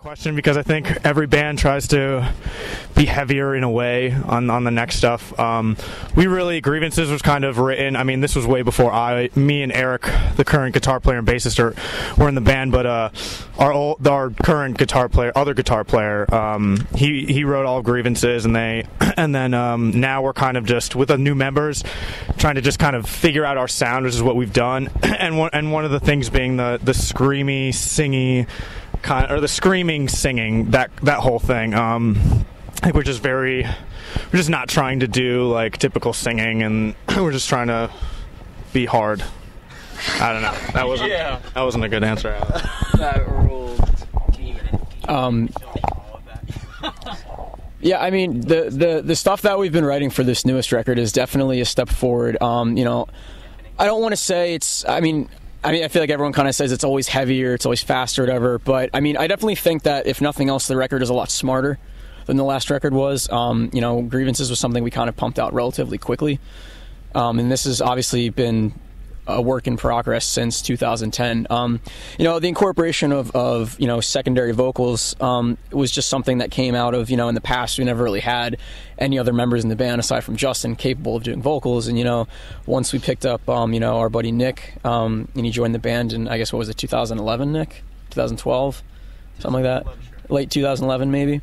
question because I think every band tries to be heavier in a way on the next stuff. Grievances was kind of written. I mean, this was way before me and Eric, the current guitar player and bassist, were in the band. But our current other guitar player, he wrote all of Grievances, and then now we're kind of just with the new members trying to just kind of figure out our sound, which is what we've done. And one of the things being the screamy, singy. Or the screaming, singing, that whole thing. I think we're just not trying to do like typical singing, and we're just trying to be hard. I don't know. That wasn't a good answer. That ruled. Yeah, I mean the stuff that we've been writing for this newest record is definitely a step forward. I don't want to say it's. I feel like everyone kind of says it's always heavier, it's always faster, whatever. But I definitely think that if nothing else, the record is a lot smarter than the last record was. Grievances was something we kind of pumped out relatively quickly, and this has obviously been a work in progress since 2010. The incorporation of secondary vocals was just something that came out of, in the past we never really had any other members in the band aside from Justin capable of doing vocals. And, once we picked up, our buddy Nick, and he joined the band in, I guess, what was it, 2011, Nick? 2012? Something like that? Late 2011, maybe.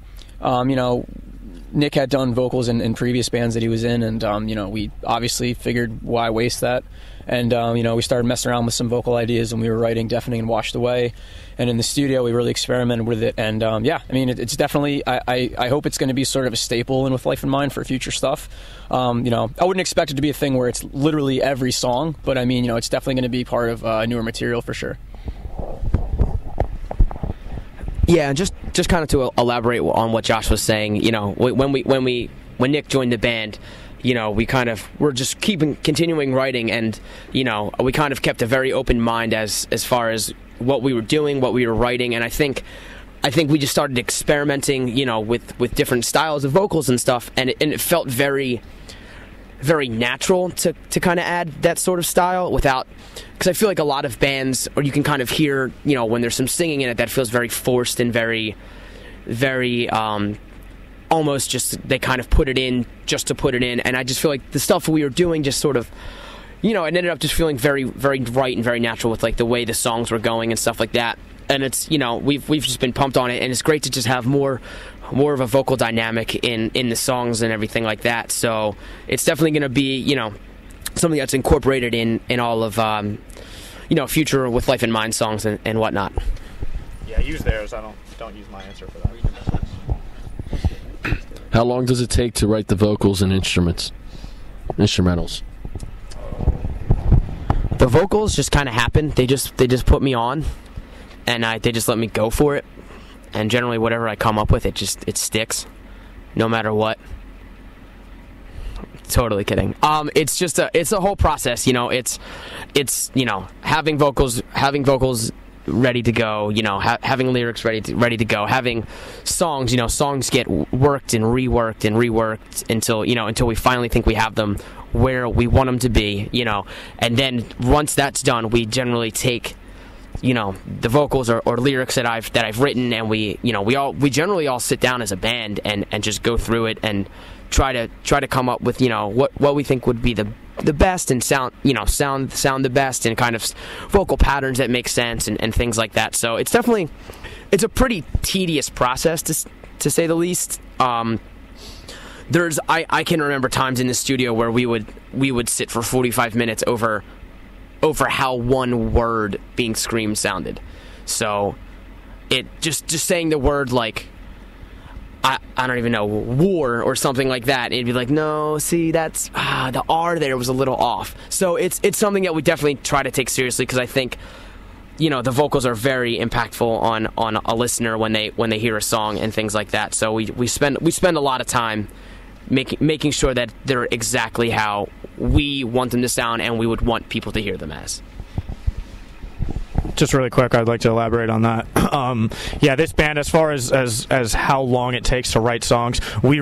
Nick had done vocals in previous bands that he was in, and we obviously figured why waste that, and we started messing around with some vocal ideas, and we were writing Deafening and Washed Away, and in the studio we really experimented with it, and it's definitely, I hope it's going to be sort of a staple in With Life in Mind for future stuff. I wouldn't expect it to be a thing where it's literally every song, but it's definitely going to be part of newer material for sure. Yeah, just kind of to elaborate on what Josh was saying, when Nick joined the band, we're just continuing writing, and we kind of kept a very open mind as far as what we were doing, what we were writing, and I think we just started experimenting, with different styles of vocals and stuff, and it felt very, very natural to kind of add that sort of style without. Because I feel like a lot of bands, or you can kind of hear, when there's some singing in it, that feels very forced and very, very, almost just, they kind of put it in just to put it in. And I just feel like the stuff we were doing just sort of, it ended up just feeling very, very right and very natural with like the way the songs were going and stuff like that. And it's, we've just been pumped on it, and it's great to just have more of a vocal dynamic in the songs and everything like that. So it's definitely going to be, something that's incorporated in all of future With Life in Mind songs and whatnot. Yeah, use theirs. I don't use my answer for that. How long does it take to write the vocals and instrumentals? The vocals just kind of happen. They just put me on, and they just let me go for it. And generally, whatever I come up with, it sticks, no matter what. Totally kidding. It's a whole process, it's having vocals ready to go, having lyrics ready to go, having songs, songs get worked and reworked until we finally think we have them where we want them to be, and then once that's done, we generally take the vocals or lyrics that I've written, and we generally all sit down as a band and just go through it and try to come up with what we think would be the best and sound the best, and kind of vocal patterns that make sense and things like that. So it's a pretty tedious process to say the least. I can remember times in the studio where we would sit for 45 minutes over how one word being screamed sounded. So it just saying the word like I don't even know, war or something like that, it'd be like, no, see, that's the R there was a little off. So it's something that we definitely try to take seriously, because I think the vocals are very impactful on a listener when they hear a song and things like that. So we spend a lot of time making sure that they're exactly how we want them to sound and we would want people to hear them as. Just really quick, I'd like to elaborate on that. This band, as far as how long it takes to write songs, we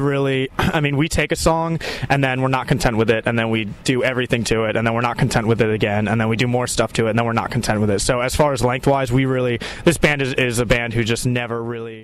take a song and then we're not content with it, and then we do everything to it, and then we're not content with it again, and then we do more stuff to it, and then we're not content with it. So as far as lengthwise, this band is a band who just never really